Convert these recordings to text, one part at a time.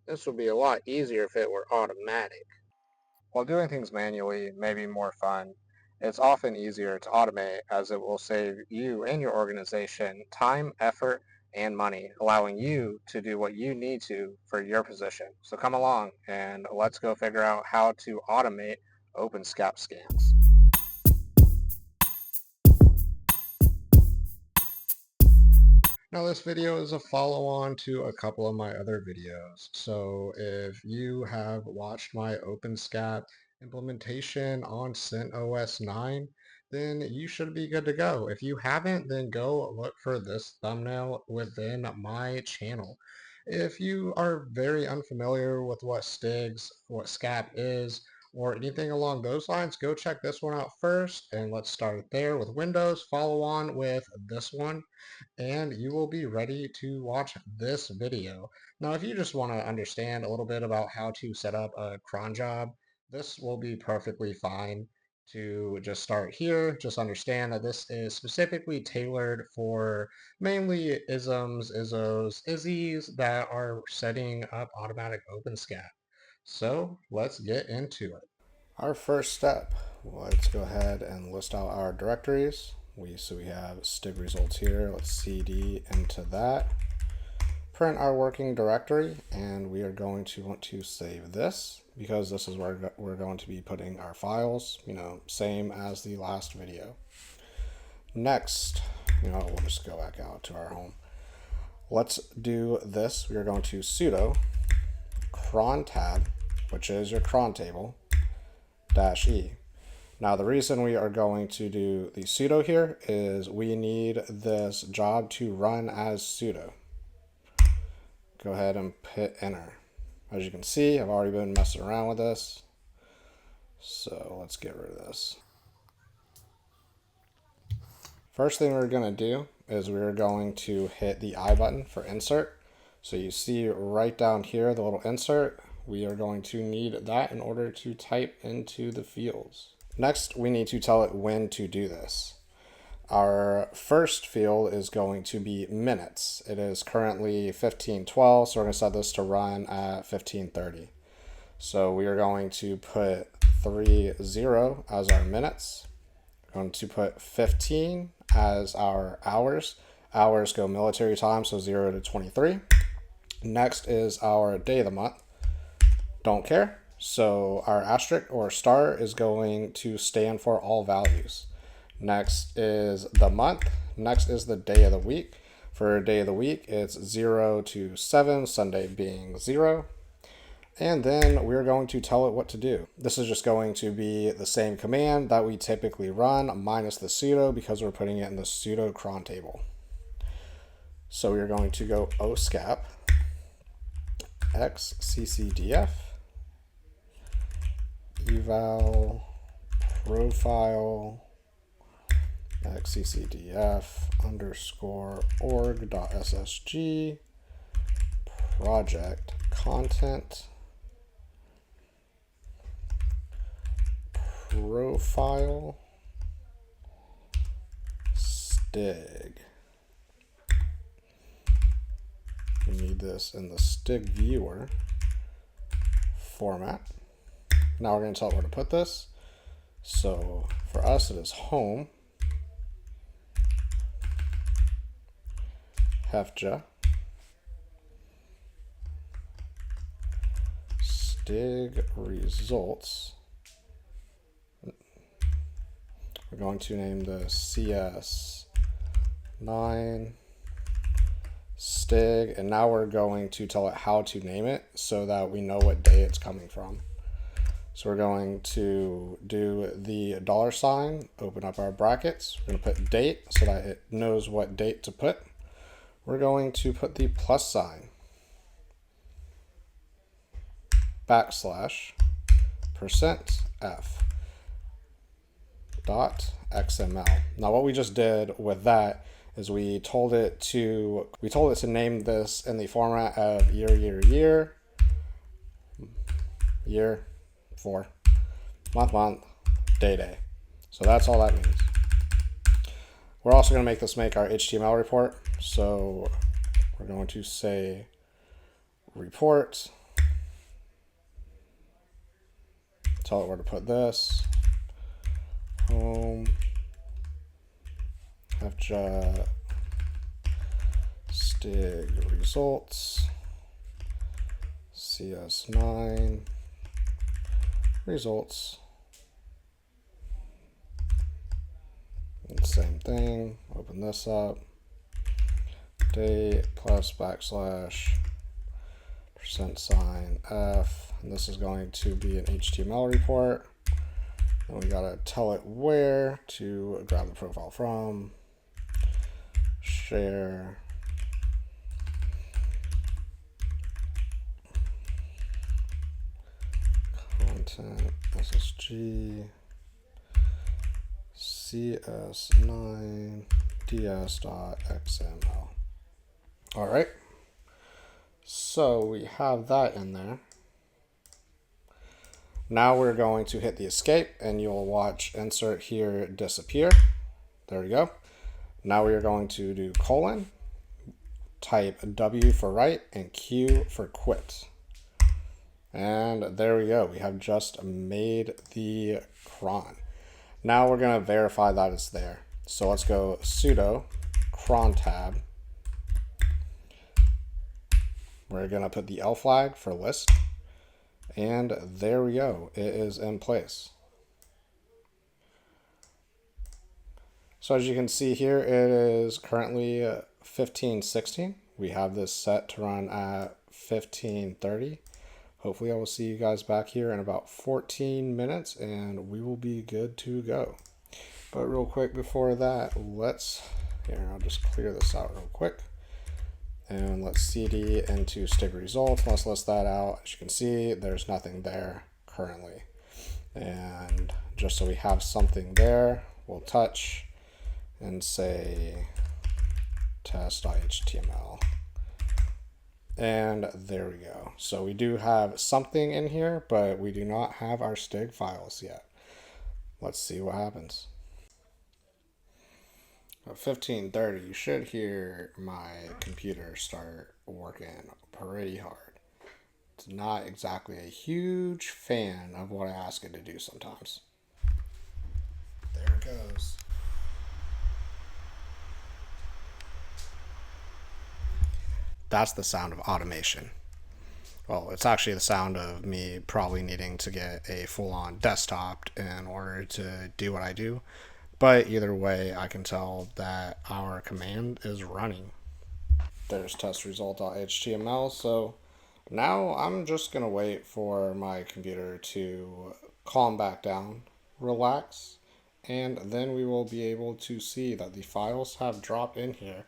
This would be a lot easier if it were automatic. While doing things manually may be more fun, it's often easier to automate as it will save you and your organization time, effort, and money, allowing you to do what you need to for your position. So come along and let's go figure out how to automate OpenSCAP scans. Now this video is a follow-on to a couple of my other videos. So if you have watched my OpenSCAP implementation on CentOS 9, then you should be good to go. If you haven't, then go look for this thumbnail within my channel. If you are very unfamiliar with what what SCAP is, or anything along those lines, go check this one out first, and let's start there with Windows, follow on with this one, and you will be ready to watch this video. Now, if you just want to understand a little bit about how to set up a cron job, this will be perfectly fine to just start here. Just understand that this is specifically tailored for mainly isms, isos, izzies that are setting up automatic OpenSCAP. So let's get into it. Our first step, let's go ahead and list out our directories. So we have stig results here. Let's cd into that. Print our working directory, and we are going to want to save this because this is where we're going to be putting our files, same as the last video. Next, we'll just go back out to our home. Let's do this. We are going to sudo cron tab, which is your cron table, -e. Now the reason we are going to do the sudo here is we need this job to run as sudo. Go ahead and hit enter. As you can see, I've already been messing around with this. So let's get rid of this. First thing we're going to do is we're going to hit the I button for insert. So you see right down here, the little insert, we are going to need that in order to type into the fields. Next, we need to tell it when to do this. Our first field is going to be minutes. It is currently 15:12, so we're going to set this to run at 15:30. So we are going to put 30 as our minutes. We're going to put 15 as our hours. Hours go military time, so 0 to 23. Next is our day of the month. Don't care. So our asterisk or star is going to stand for all values. Next is the month. Next is the day of the week. For day of the week, it's 0 to 7, Sunday being 0. And then we're going to tell it what to do. This is just going to be the same command that we typically run minus the sudo because we're putting it in the sudo cron table. So we're going to go OSCAP xccdf eval profile xccdf underscore org.ssg project content profile stig. We need this in the stig viewer format. Now we're going to tell it where to put this. So for us, it is home, hefja, stig results. We're going to name the CS9 stig, and now we're going to tell it how to name it so that we know what day it's coming from. So we're going to do the $, open up our brackets. We're going to put date so that it knows what date to put. We're going to put the +, %f .xml. Now what we just did with that is we told it to name this in the format of year, for month, day. So that's all that means. We're also going to make this make our HTML report. So we're going to say report tell it where to put this. Home, FJet, stig results, CS9 results. And same thing, open this up, date plus backslash %F, and this is going to be an HTML report. And we gotta tell it where to grab the profile from, share, content, SSG, CS9, ds.xml. All right, so we have that in there. Now we're going to hit the escape and you'll watch insert here disappear. There we go. Now we are going to do colon, type W for write and Q for quit. And there we go. We have just made the cron. Now we're going to verify that it's there. So let's go sudo cron tab. We're going to put the L flag for list. And there we go. It is in place. So as you can see here, it is currently 15:16. We have this set to run at 15:30. Hopefully I will see you guys back here in about 14 minutes and we will be good to go. But real quick before that, I'll just clear this out real quick. And let's cd into stig results. Let's list that out. As you can see, there's nothing there currently. And just so we have something there, we'll touch and say test.html. And there we go. So we do have something in here, but we do not have our stig files yet. Let's see what happens. At 15:30, you should hear my computer start working pretty hard. It's not exactly a huge fan of what I ask it to do sometimes. There it goes. That's the sound of automation. Well, it's actually the sound of me probably needing to get a full-on desktop in order to do what I do. But either way, I can tell that our command is running. There's test result.html. So now I'm just going to wait for my computer to calm back down, relax, and then we will be able to see that the files have dropped in here.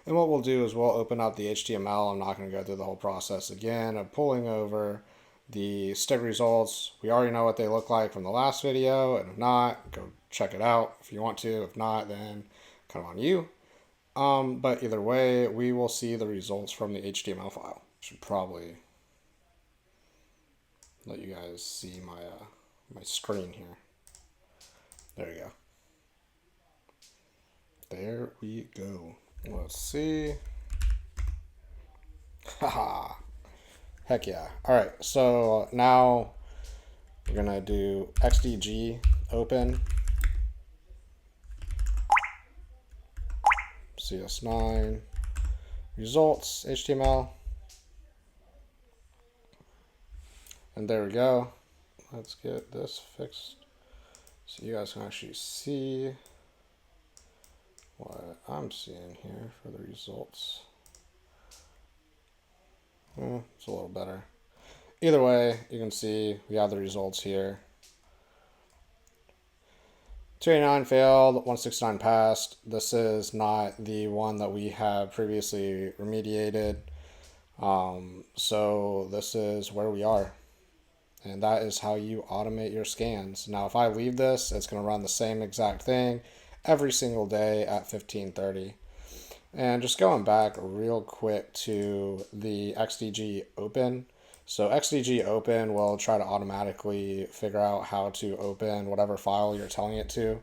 And what we'll do is we'll open up the HTML. I'm not going to go through the whole process again of pulling over the stig results. We already know what they look like from the last video, and if not, go check it out if you want to. If not, then kind of on you. But either way, we will see the results from the HTML file. Should probably let you guys see my screen here. There you go. There we go. Let's see. Haha. Heck yeah. All right. So now we're going to do XDG open. CS9 results HTML. And there we go. Let's get this fixed so you guys can actually see what I'm seeing here for the results. It's a little better. Either way, you can see we have the results here. 289 failed, 169 passed. This is not the one that we have previously remediated. So this is where we are. And that is how you automate your scans. Now, if I leave this, it's going to run the same exact thing every single day at 15:30. And just going back real quick to the XDG open. So XDG open will try to automatically figure out how to open whatever file you're telling it to.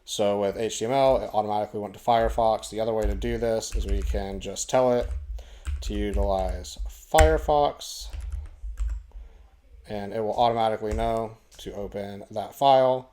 So with HTML, it automatically went to Firefox. The other way to do this is we can just tell it to utilize Firefox, and it will automatically know to open that file,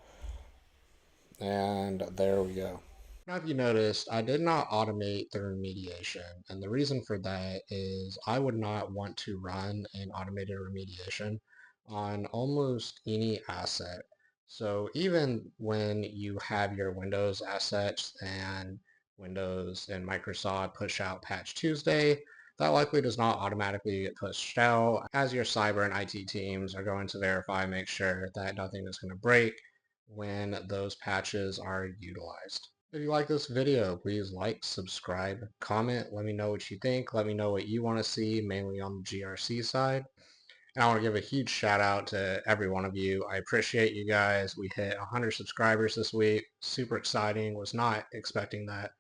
and there we go. Now, if you noticed, I did not automate the remediation, and the reason for that is I would not want to run an automated remediation on almost any asset. So even when you have your Windows assets and Windows and Microsoft push out Patch Tuesday, that likely does not automatically get pushed out as your cyber and IT teams are going to verify, make sure that nothing is going to break when those patches are utilized. If you like this video, please like, subscribe, comment, let me know what you think. Let me know what you want to see, mainly on the GRC side. And I want to give a huge shout out to every one of you. I appreciate you guys. We hit 100 subscribers this week. Super exciting. Was not expecting that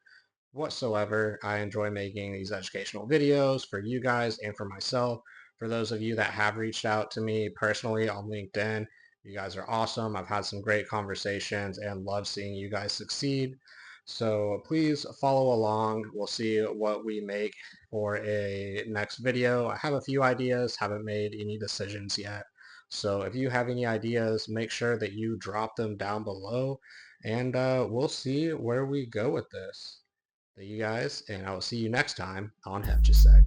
whatsoever. I enjoy making these educational videos for you guys and for myself. For those of you that have reached out to me personally on LinkedIn, you guys are awesome. I've had some great conversations and love seeing you guys succeed. So please follow along. We'll see what we make for a next video. I have a few ideas, haven't made any decisions yet. So if you have any ideas, make sure that you drop them down below and we'll see where we go with this. Thank you guys, and I will see you next time on Have Just Said.